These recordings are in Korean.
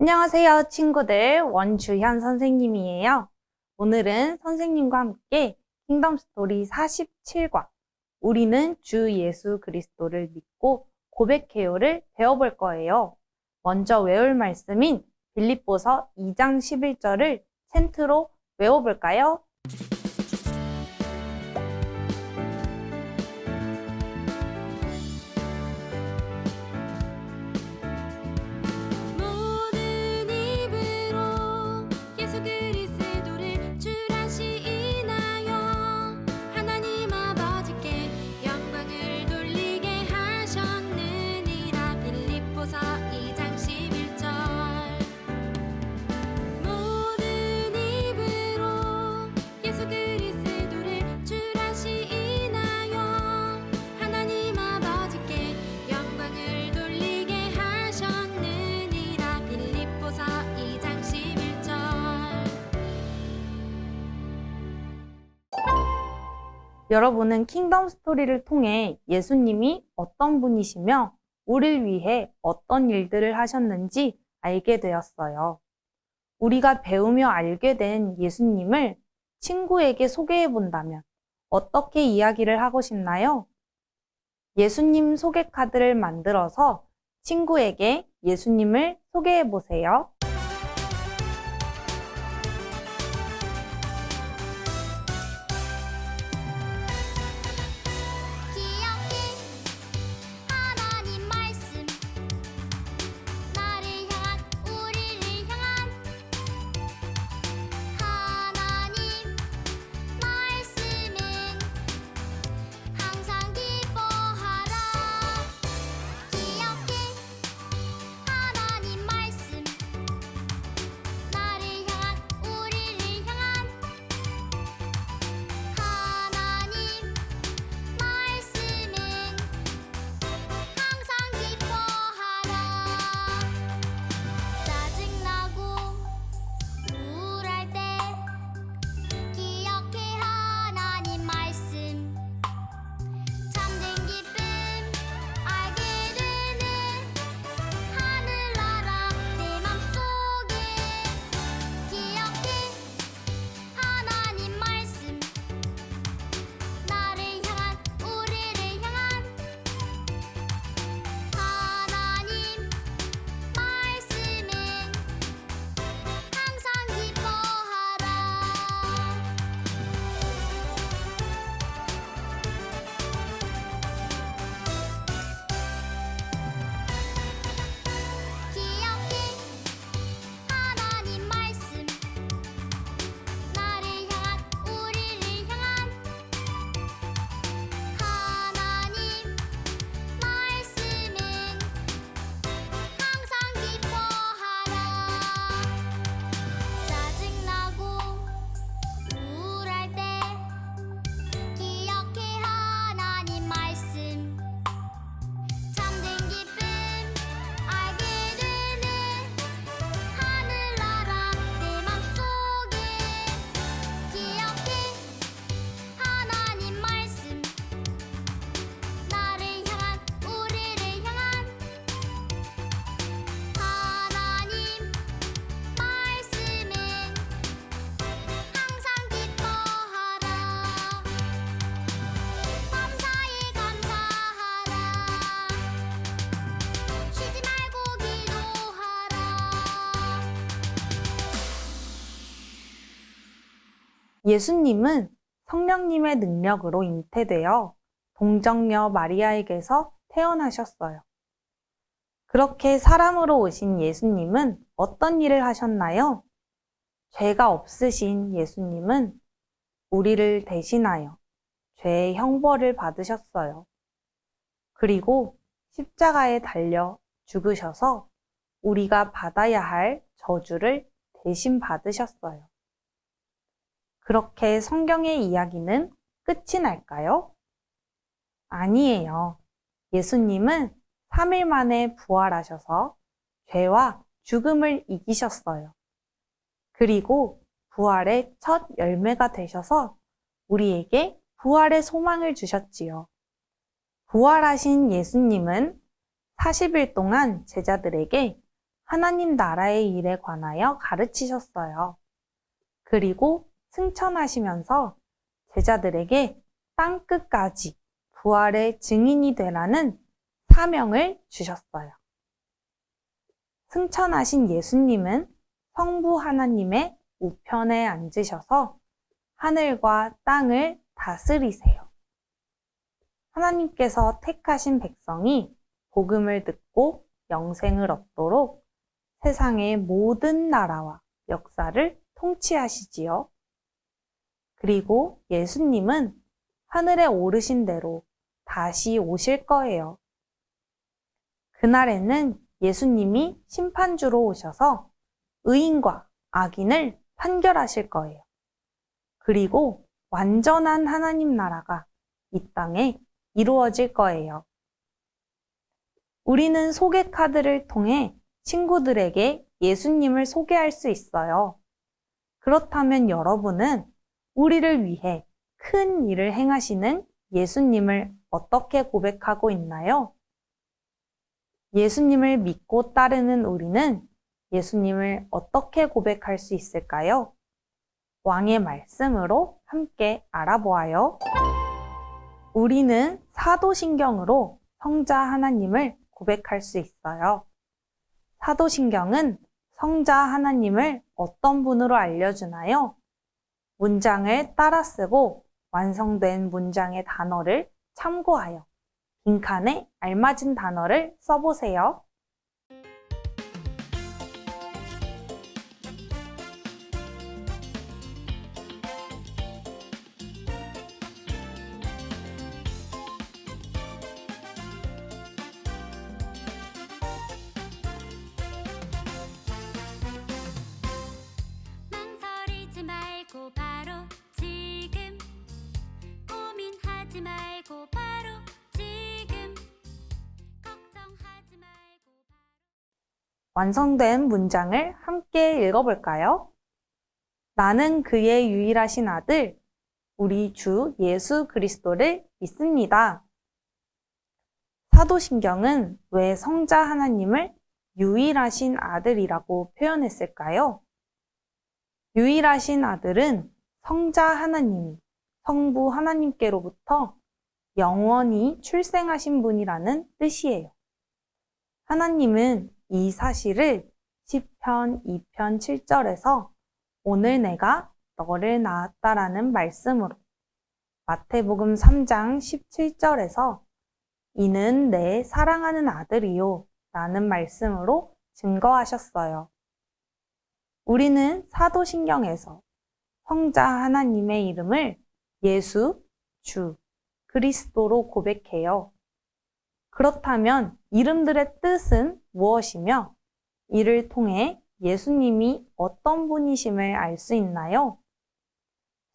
안녕하세요, 친구들. 원주현 선생님이에요. 오늘은 선생님과 함께 킹덤 스토리 47과 우리는 주 예수 그리스도를 믿고 고백해요를 배워볼 거예요. 먼저 외울 말씀인 빌립보서 2장 11절을 센트로 외워볼까요? 모든 입으로 예수 그리스도를 주라 시인하여 하나님 아버지께 영광을 돌리게 하셨느니라. 빌립보서 2장 11절. 모든 입으로 예수 그리스도를 주라 시인하여 하나님 아버지께 영광을 돌리게 하셨느니라. 빌립보서 2장 11절. 여러분은 킹덤 스토리를 통해 예수님이 어떤 분이시며 우리를 위해 어떤 일들을 하셨는지 알게 되었어요. 우리가 배우며 알게 된 예수님을 친구에게 소개해 본다면 어떻게 이야기를 하고 싶나요? 예수님 소개 카드를 만들어서 친구에게 예수님을 소개해 보세요. 기억해 하나님 말씀, 나를 향한 우리를 향한 하나님 말씀은 항상 기뻐하라. 기억해 하나님 말씀, 나를 향한 우리를 향한 하나님 말씀은 항상 기뻐하라. 짜증나고 우울할 때 기억해 하나님 말씀, 참된 기쁨 알게 되는 하늘나라 내 맘속에. 기억해 하나님 말씀, 나를 향한 우리를 향한 하나님 말씀은 항상 기뻐하라. 기억해 하나님 말씀, 나를 향한 우리를 향한 하나님 말씀은 항상 기뻐하라. 짜증나고 우울할 때 기억해 하나님 말씀, 참된 기쁨 알게 되는 하늘나라 내 맘속에. 기억해 하나님 말씀, 나를 향한 우리를 향한 하나님 말씀은 항상 기뻐하라. 감사에 감사하라. 쉬지 말고 기도하라. 예수님은 성령님의 능력으로 잉태되어 동정녀 마리아에게서 태어나셨어요. 그렇게 사람으로 오신 예수님은 어떤 일을 하셨나요? 죄가 없으신 예수님은 우리를 대신하여 죄의 형벌을 받으셨어요. 그리고 십자가에 달려 죽으셔서 우리가 받아야 할 저주를 대신 받으셨어요. 그렇게 성경의 이야기는 끝이 날까요? 아니에요. 예수님은 3일 만에 부활하셔서 죄와 죽음을 이기셨어요. 그리고 부활의 첫 열매가 되셔서 우리에게 부활의 소망을 주셨지요. 부활하신 예수님은 40일 동안 제자들에게 하나님 나라의 일에 관하여 가르치셨어요. 그리고 승천하시면서 제자들에게 땅끝까지 부활의 증인이 되라는 사명을 주셨어요. 승천하신 예수님은 성부 하나님의 우편에 앉으셔서 하늘과 땅을 다스리세요. 하나님께서 택하신 백성이 복음을 듣고 영생을 얻도록 세상의 모든 나라와 역사를 통치하시지요. 그리고 예수님은 하늘에 오르신 대로 다시 오실 거예요. 그날에는 예수님이 심판주로 오셔서 의인과 악인을 판결하실 거예요. 그리고 완전한 하나님 나라가 이 땅에 이루어질 거예요. 우리는 소개 카드를 통해 친구들에게 예수님을 소개할 수 있어요. 그렇다면 여러분은 우리를 위해 큰 일을 행하시는 예수님을 어떻게 고백하고 있나요? 예수님을 믿고 따르는 우리는 예수님을 어떻게 고백할 수 있을까요? 왕의 말씀으로 함께 알아보아요. 우리는 사도신경으로 성자 하나님을 고백할 수 있어요. 사도신경은 성자 하나님을 어떤 분으로 알려주나요? 문장을 따라 쓰고 완성된 문장의 단어를 참고하여 빈칸에 알맞은 단어를 써보세요. 망설이지 말고 바로 지금 고민하지 말고 바로 지금 걱정하지 말고 완성된 문장을 함께 읽어볼까요? 나는 그의 유일하신 아들, 우리 주 예수 그리스도를 믿습니다. 사도신경은 왜 성자 하나님을 유일하신 아들이라고 표현했을까요? 유일하신 아들은 성자 하나님이 성부 하나님께로부터 영원히 출생하신 분이라는 뜻이에요. 하나님은 이 사실을 시편 2편 7절에서 오늘 내가 너를 낳았다라는 말씀으로, 마태복음 3장 17절에서 이는 내 사랑하는 아들이요 라는 말씀으로 증거하셨어요. 우리는 사도신경에서 성자 하나님의 이름을 예수, 주, 그리스도로 고백해요. 그렇다면 이름들의 뜻은 무엇이며 이를 통해 예수님이 어떤 분이심을 알 수 있나요?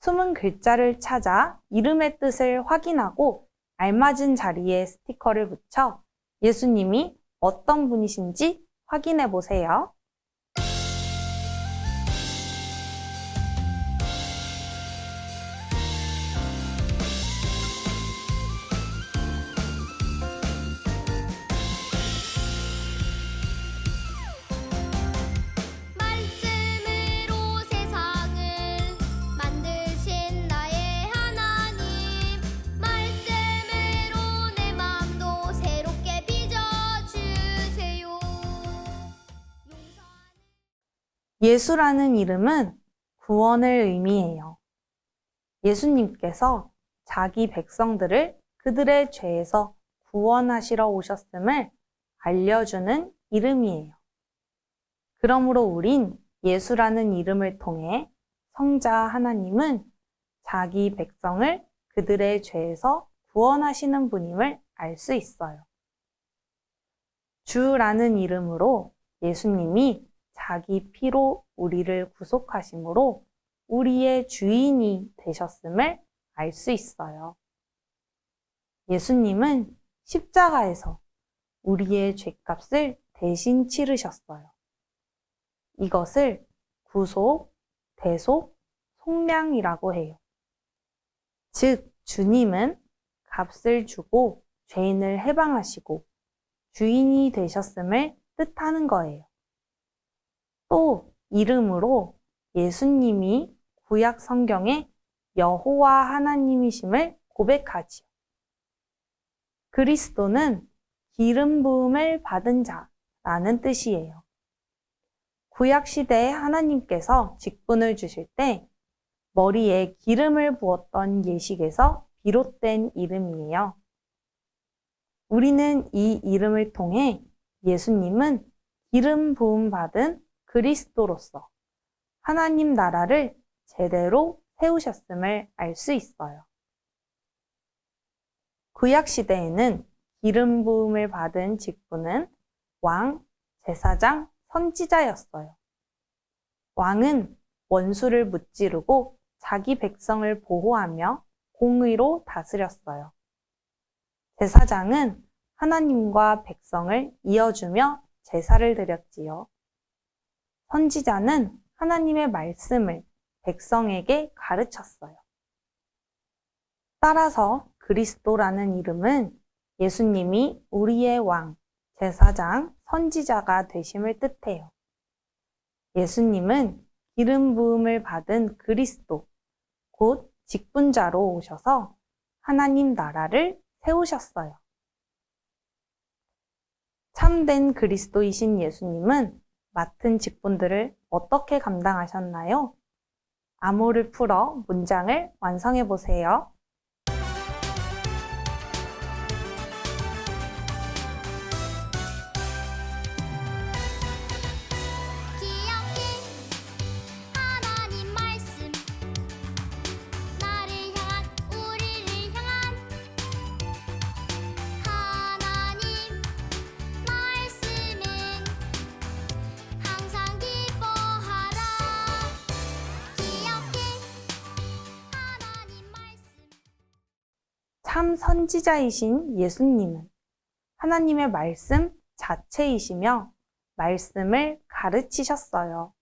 숨은 글자를 찾아 이름의 뜻을 확인하고 알맞은 자리에 스티커를 붙여 예수님이 어떤 분이신지 확인해 보세요. 말씀으로 세상을 만드신 나의 하나님 말씀으로 내 맘도 새롭게 빚어주세요. 예수라는 이름은 구원을 의미해요. 예수님께서 자기 백성들을 그들의 죄에서 구원하시러 오셨음을 알려주는 이름이에요. 그러므로 우린 예수라는 이름을 통해 성자 하나님은 자기 백성을 그들의 죄에서 구원하시는 분임을 알 수 있어요. 주라는 이름으로 예수님이 자기 피로 우리를 구속하심으로 우리의 주인이 되셨음을 알 수 있어요. 예수님은 십자가에서 우리의 죄값을 대신 치르셨어요. 이것을 구속, 대속, 속량이라고 해요. 즉, 주님은 값을 주고 죄인을 해방하시고 주인이 되셨음을 뜻하는 거예요. 또 이름으로 예수님이 구약 성경의 여호와 하나님이심을 고백하지요. 그리스도는 기름 부음을 받은 자라는 뜻이에요. 구약 시대에 하나님께서 직분을 주실 때 머리에 기름을 부었던 예식에서 비롯된 이름이에요. 우리는 이 이름을 통해 예수님은 기름 부음 받은 그리스도로서 하나님 나라를 제대로 세우셨음을 알 수 있어요. 구약 시대에는 기름 부음을 받은 직분은 왕, 제사장, 선지자였어요. 왕은 원수를 무찌르고 자기 백성을 보호하며 공의로 다스렸어요. 제사장은 하나님과 백성을 이어주며 제사를 드렸지요. 선지자는 하나님의 말씀을 백성에게 가르쳤어요. 따라서 그리스도라는 이름은 예수님이 우리의 왕, 제사장, 선지자가 되심을 뜻해요. 예수님은 기름 부음을 받은 그리스도, 곧 직분자로 오셔서 하나님 나라를 세우셨어요. 참된 그리스도이신 예수님은 맡은 직분들을 어떻게 감당하셨나요? 암호를 풀어 문장을 완성해 보세요. 기억해 하나님 말씀 나를 향한 우리를 향한 하나님 말씀은 항상 기뻐하라 기억해 하나님 말씀 참 선지자이신 예수님은 하나님의 말씀 자체이시며 말씀을 가르치셨어요.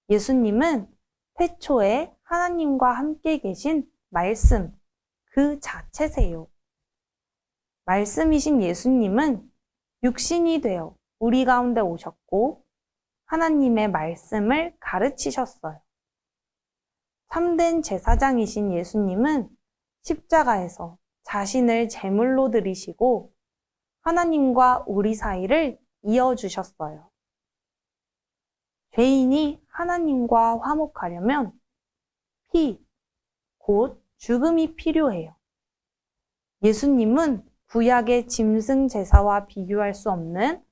예수님은 태초에 하나님과 함께 계신 말씀 그 자체세요. 말씀이신 예수님은 육신이 되어 우리 가운데 오셨고 하나님의 말씀을 가르치셨어요. 참된 제사장이신 예수님은 십자가에서 자신을 제물로 드리시고 하나님과 우리 사이를 이어주셨어요. 죄인이 하나님과 화목하려면 피, 곧 죽음이 필요해요. 예수님은 구약의 짐승 제사와 비교할 수 없는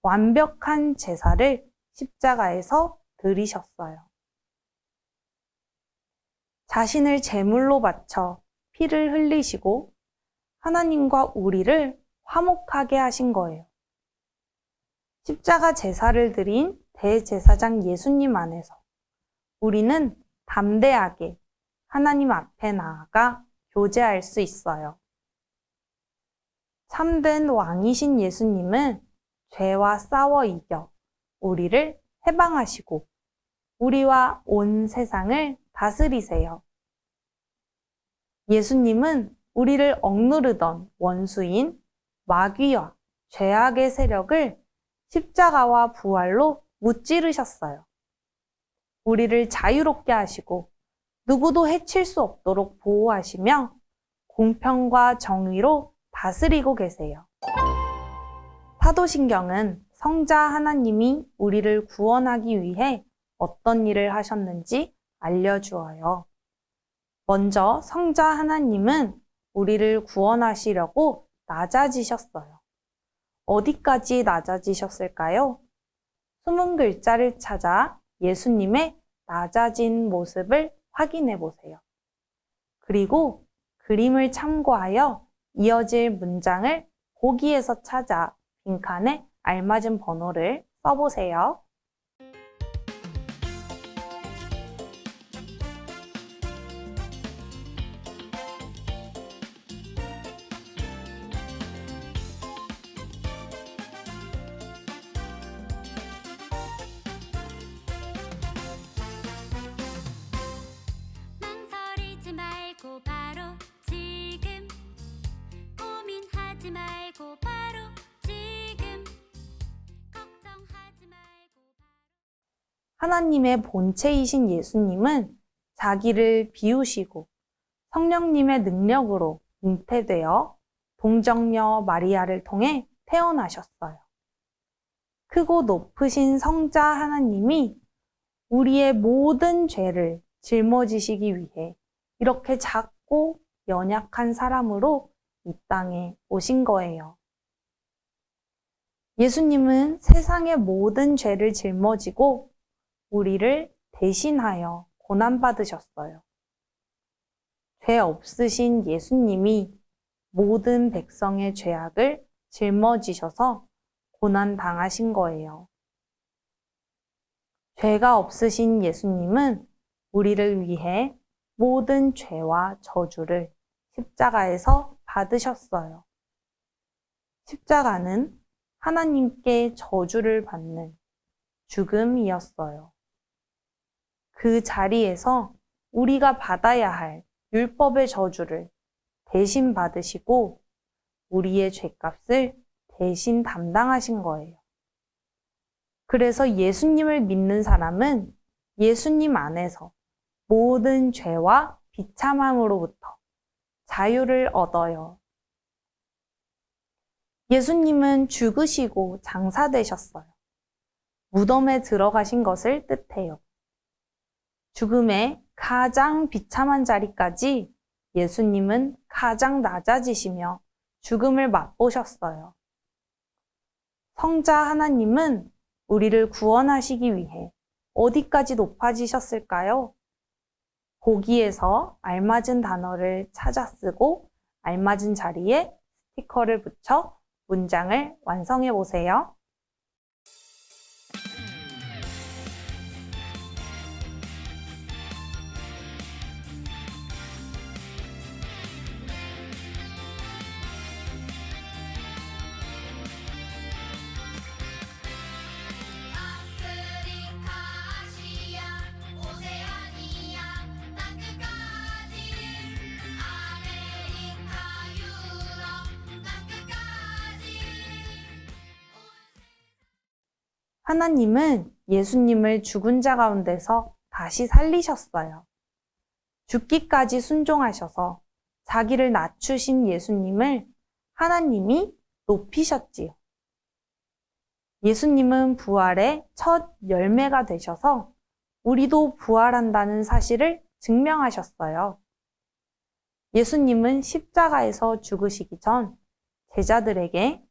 완벽한 제사를 십자가에서 드리셨어요. 자신을 제물로 바쳐 피를 흘리시고 하나님과 우리를 화목하게 하신 거예요. 십자가 제사를 드린 대제사장 예수님 안에서 우리는 담대하게 하나님 앞에 나아가 교제할 수 있어요. 참된 왕이신 예수님은 죄와 싸워 이겨 우리를 해방하시고 우리와 온 세상을 다스리세요. 예수님은 우리를 억누르던 원수인 마귀와 죄악의 세력을 십자가와 부활로 무찌르셨어요. 우리를 자유롭게 하시고 누구도 해칠 수 없도록 보호하시며 공평과 정의로 다스리고 계세요. 사도신경은 성자 하나님이 우리를 구원하기 위해 어떤 일을 하셨는지 알려주어요. 먼저 성자 하나님은 우리를 구원하시려고 낮아지셨어요. 어디까지 낮아지셨을까요? 숨은 글자를 찾아 예수님의 낮아진 모습을 확인해 보세요. 그리고 그림을 참고하여 이어질 문장을 보기에서 찾아 빈칸에 알맞은 번호를 써보세요. 망설이지 말고 바로 지금 고민하지 말고 바로 하나님의 본체이신 예수님은 자기를 비우시고 성령님의 능력으로 잉태되어 동정녀 마리아를 통해 태어나셨어요. 크고 높으신 성자 하나님이 우리의 모든 죄를 짊어지시기 위해 이렇게 작고 연약한 사람으로 이 땅에 오신 거예요. 예수님은 세상의 모든 죄를 짊어지고 우리를 대신하여 고난받으셨어요. 죄 없으신 예수님이 모든 백성의 죄악을 짊어지셔서 고난당하신 거예요. 죄가 없으신 예수님은 우리를 위해 모든 죄와 저주를 십자가에서 받으셨어요. 십자가는 하나님께 저주를 받는 죽음이었어요. 그 자리에서 우리가 받아야 할 율법의 저주를 대신 받으시고 우리의 죄값을 대신 담당하신 거예요. 그래서 예수님을 믿는 사람은 예수님 안에서 모든 죄와 비참함으로부터 자유를 얻어요. 예수님은 죽으시고 장사되셨어요. 무덤에 들어가신 것을 뜻해요. 죽음의 가장 비참한 자리까지 예수님은 가장 낮아지시며 죽음을 맛보셨어요. 성자 하나님은 우리를 구원하시기 위해 어디까지 높아지셨을까요? 보기에서 알맞은 단어를 찾아 쓰고 알맞은 자리에 스티커를 붙여 문장을 완성해 보세요. 아프리카, 아시아, 오세아니아, 땅끝까지 아메리카, 유럽, 땅끝까지 하나님은 예수님을 죽은 자 가운데서 다시 살리셨어요. 죽기까지 순종하셔서 자기를 낮추신 예수님을 하나님이 높이셨지요. 예수님은 부활의 첫 열매가 되셔서 우리도 부활한다는 사실을 증명하셨어요. 예수님은 십자가에서 죽으시기 전 제자들에게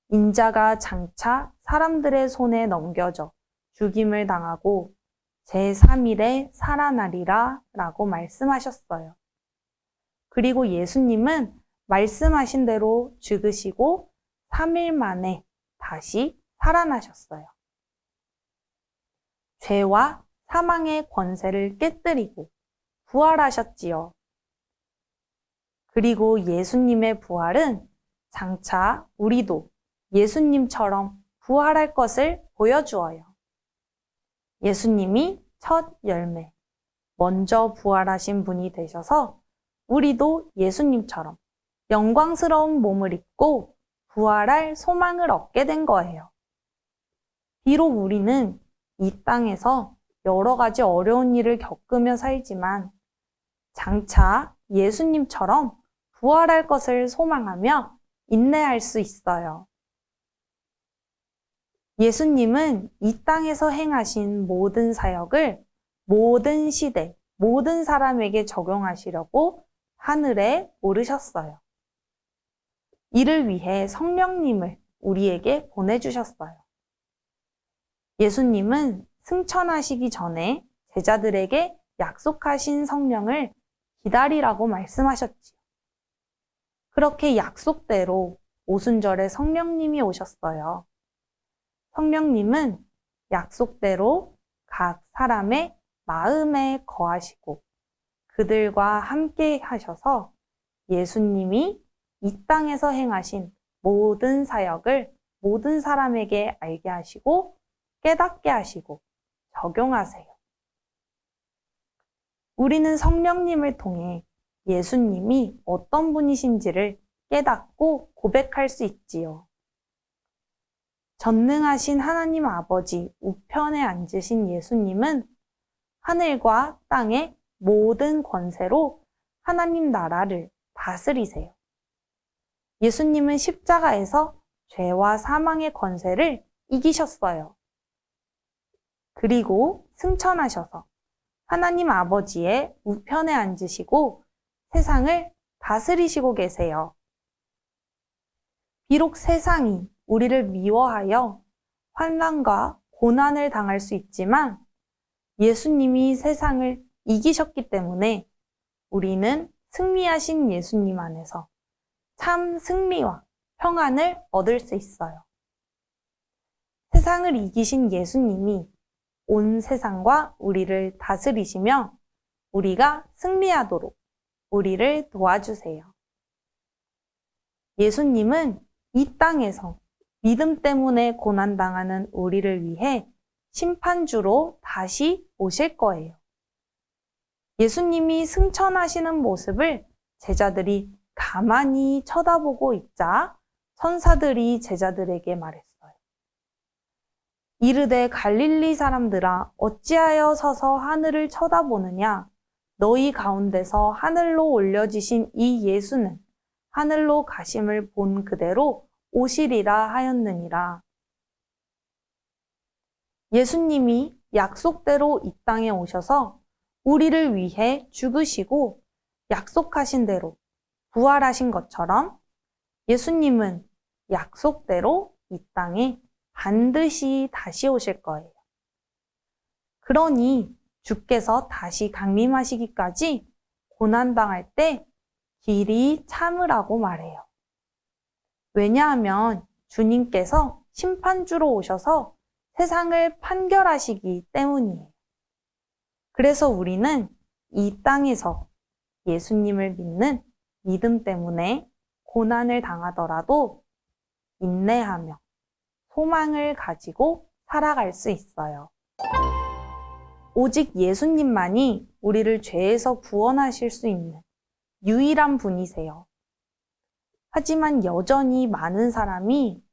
인자가 장차 사람들의 손에 넘겨져 죽임을 당하고 제3일에 살아나리라 라고 말씀하셨어요. 그리고 예수님은 말씀하신 대로 죽으시고 3일 만에 다시 살아나셨어요. 죄와 사망의 권세를 깨뜨리고 부활하셨지요. 그리고 예수님의 부활은 장차 우리도 예수님처럼 부활할 것을 보여주어요. 예수님이 첫 열매, 먼저 부활하신 분이 되셔서 우리도 예수님처럼 영광스러운 몸을 입고 부활할 소망을 얻게 된 거예요. 비록 우리는 이 땅에서 여러 가지 어려운 일을 겪으며 살지만 장차 예수님처럼 부활할 것을 소망하며 인내할 수 있어요. 예수님은 이 땅에서 행하신 모든 사역을 모든 시대, 모든 사람에게 적용하시려고 하늘에 오르셨어요. 이를 위해 성령님을 우리에게 보내주셨어요. 예수님은 승천하시기 전에 제자들에게 약속하신 성령을 기다리라고 말씀하셨지요. 그렇게 약속대로 오순절에 성령님이 오셨어요. 성령님은 약속대로 각 사람의 마음에 거하시고 그들과 함께 하셔서 예수님이 이 땅에서 행하신 모든 사역을 모든 사람에게 알게 하시고 깨닫게 하시고 적용하세요. 우리는 성령님을 통해 예수님이 어떤 분이신지를 깨닫고 고백할 수 있지요. 전능하신 하나님 아버지 우편에 앉으신 예수님은 하늘과 땅의 모든 권세로 하나님 나라를 다스리세요. 예수님은 십자가에서 죄와 사망의 권세를 이기셨어요. 그리고 승천하셔서 하나님 아버지의 우편에 앉으시고 세상을 다스리시고 계세요. 비록 세상이 우리를 미워하여 환난과 고난을 당할 수 있지만 예수님이 세상을 이기셨기 때문에 우리는 승리하신 예수님 안에서 참 승리와 평안을 얻을 수 있어요. 세상을 이기신 예수님이 온 세상과 우리를 다스리시며 우리가 승리하도록 우리를 도와주세요. 예수님은 이 땅에서 믿음 때문에 고난당하는 우리를 위해 심판주로 다시 오실 거예요. 예수님이 승천하시는 모습을 제자들이 가만히 쳐다보고 있자 천사들이 제자들에게 말했어요. 이르되 갈릴리 사람들아 어찌하여 서서 하늘을 쳐다보느냐? 너희 가운데서 하늘로 올려지신 이 예수는 하늘로 가심을 본 그대로 오시리라 하였느니라. 예수님이 약속대로 이 땅에 오셔서 우리를 위해 죽으시고 약속하신 대로 부활하신 것처럼 예수님은 약속대로 이 땅에 반드시 다시 오실 거예요. 그러니 주께서 다시 강림하시기까지 고난당할 때 길이 참으라고 말해요. 왜냐하면 주님께서 심판주로 오셔서 세상을 판결하시기 때문이에요. 그래서 우리는 이 땅에서 예수님을 믿는 믿음 때문에 고난을 당하더라도 인내하며 소망을 가지고 살아갈 수 있어요. 오직 예수님만이 우리를 죄에서 구원하실 수 있는 유일한 분이세요. 하지만 여전히 많은 사람이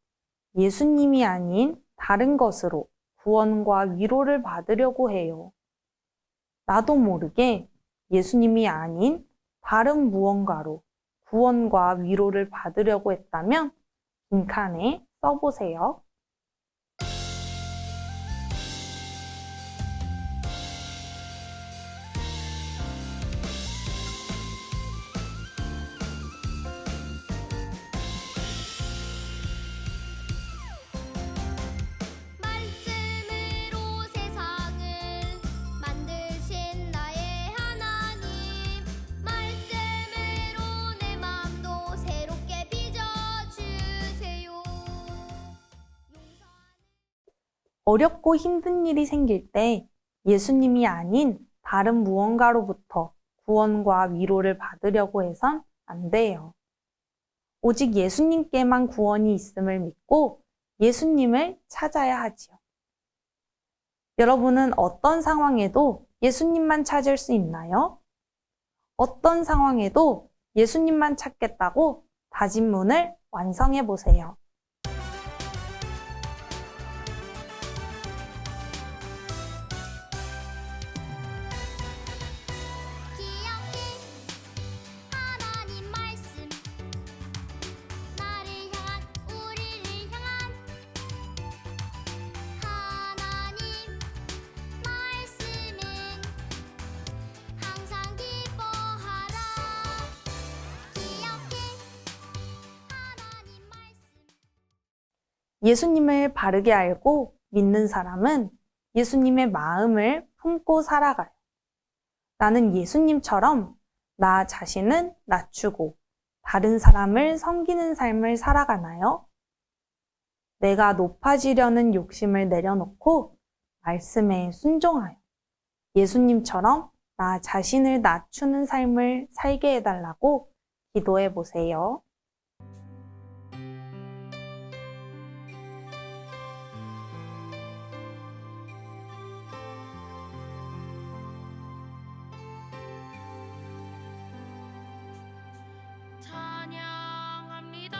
예수님이 아닌 다른 것으로 구원과 위로를 받으려고 해요. 나도 모르게 예수님이 아닌 다른 무언가로 구원과 위로를 받으려고 했다면 빈칸에 써보세요. 말씀으로 세상을 만드신 나의 하나님 말씀으로 내 맘도 새롭게 빚어주세요. 어렵고 힘든 일이 생길 때 예수님이 아닌 다른 무언가로부터 구원과 위로를 받으려고 해선 안 돼요. 오직 예수님께만 구원이 있음을 믿고 예수님을 찾아야 하지요. 여러분은 어떤 상황에도 예수님만 찾을 수 있나요? 어떤 상황에도 예수님만 찾겠다고 다짐문을 완성해 보세요. 기억해 하나님 말씀 나를 향한 우리를 향한 하나님 말씀은 항상 기뻐하라. 기억해 하나님 말씀. 예수님을 바르게 알고 믿는 사람은 예수님의 마음을 품고 살아가요. 나는 예수님처럼 나 자신은 낮추고 다른 사람을 섬기는 삶을 살아가나요? 내가 높아지려는 욕심을 내려놓고 말씀에 순종하여 예수님처럼 나 자신을 낮추는 삶을 살게 해달라고 기도해 보세요. 찬양합니다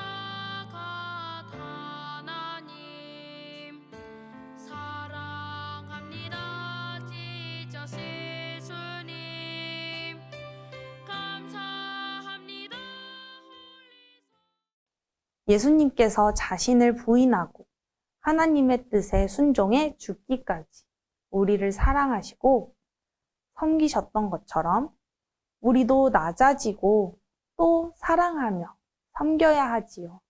갓 하나님 예수님께서 자신을 부인하고 하나님의 뜻에 순종해 죽기까지 우리를 사랑하시고 섬기셨던 것처럼 우리도 낮아지고 또 사랑하며 섬겨야 하지요.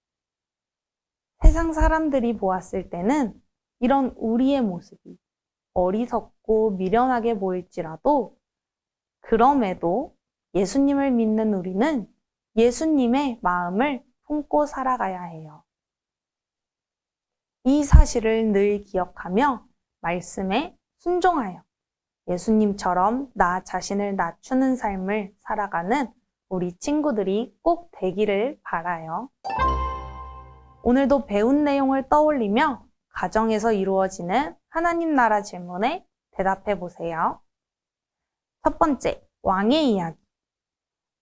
세상 사람들이 보았을 때는 이런 우리의 모습이 어리석고 미련하게 보일지라도 그럼에도 예수님을 믿는 우리는 예수님의 마음을 품고 살아가야 해요. 이 사실을 늘 기억하며 말씀에 순종하여 예수님처럼 나 자신을 낮추는 삶을 살아가는 우리 친구들이 꼭 되기를 바라요. 오늘도 배운 내용을 떠올리며 가정에서 이루어지는 하나님 나라 질문에 대답해 보세요. 첫 번째, 왕의 이야기.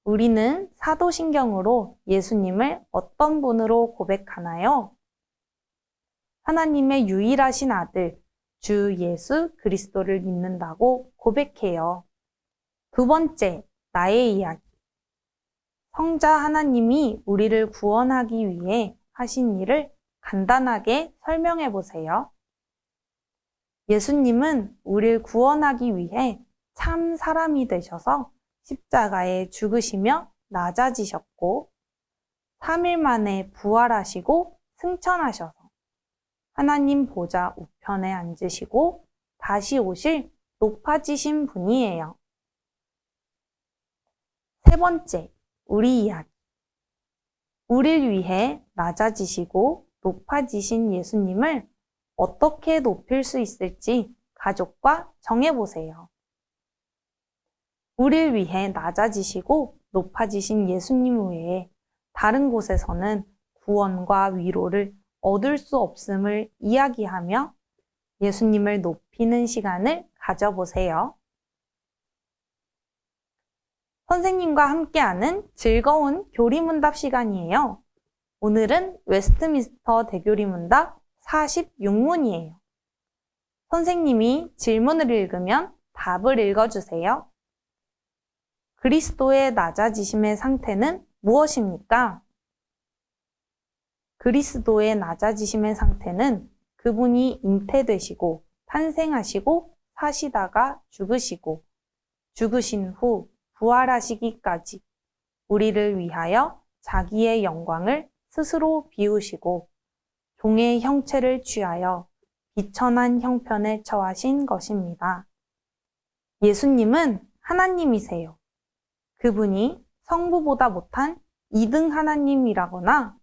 우리는 사도신경으로 예수님을 어떤 분으로 고백하나요? 하나님의 유일하신 아들, 주 예수 그리스도를 믿는다고 고백해요. 두 번째, 나의 이야기. 성자 하나님이 우리를 구원하기 위해 하신 일을 간단하게 설명해 보세요. 예수님은 우리를 구원하기 위해 참 사람이 되셔서 십자가에 죽으시며 낮아지셨고 3일 만에 부활하시고 승천하셔서 하나님 보좌 우편에 앉으시고 다시 오실 높아지신 분이에요. 세 번째, 우리 이야기. 우리를 위해 낮아지시고 높아지신 예수님을 어떻게 높일 수 있을지 가족과 정해보세요. 우리를 위해 낮아지시고 높아지신 예수님 외에 다른 곳에서는 구원과 위로를 얻을 수 없음을 이야기하며 예수님을 높이는 시간을 가져보세요. 선생님과 함께하는 즐거운 교리문답 시간이에요. 오늘은 웨스트민스터 대교리문답 46문이에요. 선생님이 질문을 읽으면 답을 읽어주세요. 그리스도의 낮아지심의 상태는 무엇입니까? 그리스도의 낮아지심의 상태는 그분이 잉태되시고 탄생하시고 사시다가 죽으시고 죽으신 후 부활하시기까지 우리를 위하여 자기의 영광을 스스로 비우시고 종의 형체를 취하여 비천한 형편에 처하신 것입니다. 예수님은 하나님이세요. 그분이 성부보다 못한 2등 하나님이라거나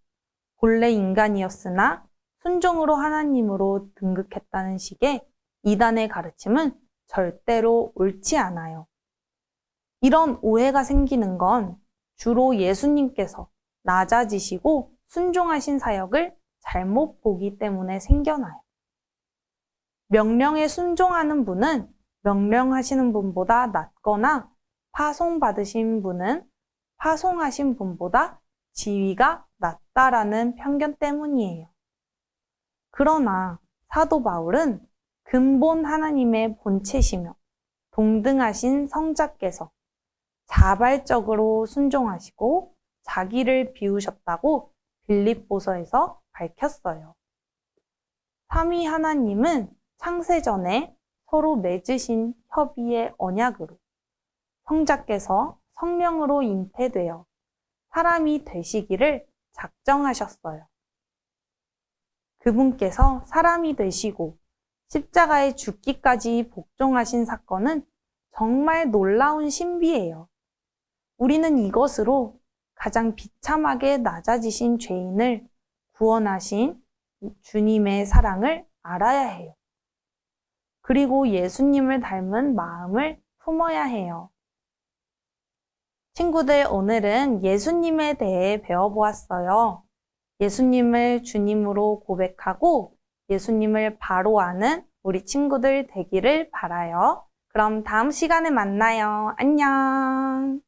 본래 인간이었으나 순종으로 하나님으로 등극했다는 식의 이단의 가르침은 절대로 옳지 않아요. 이런 오해가 생기는 건 주로 예수님께서 낮아지시고 순종하신 사역을 잘못 보기 때문에 생겨나요. 명령에 순종하는 분은 명령하시는 분보다 낮거나 파송받으신 분은 파송하신 분보다 지위가 낮다라는 편견 때문이에요. 그러나 사도 바울은 근본 하나님의 본체시며 동등하신 성자께서 자발적으로 순종하시고 자기를 비우셨다고 빌립보서에서 밝혔어요. 삼위 하나님은 창세전에 서로 맺으신 협의의 언약으로 성자께서 성령으로 잉태되어 사람이 되시기를 작정하셨어요. 그분께서 사람이 되시고 십자가에 죽기까지 복종하신 사건은 정말 놀라운 신비예요. 우리는 이것으로 가장 비참하게 낮아지신 죄인을 구원하신 주님의 사랑을 알아야 해요. 그리고 예수님을 닮은 마음을 품어야 해요. 친구들, 오늘은 예수님에 대해 배워보았어요. 예수님을 주님으로 고백하고 예수님을 바로 아는 우리 친구들 되기를 바라요. 그럼 다음 시간에 만나요. 안녕.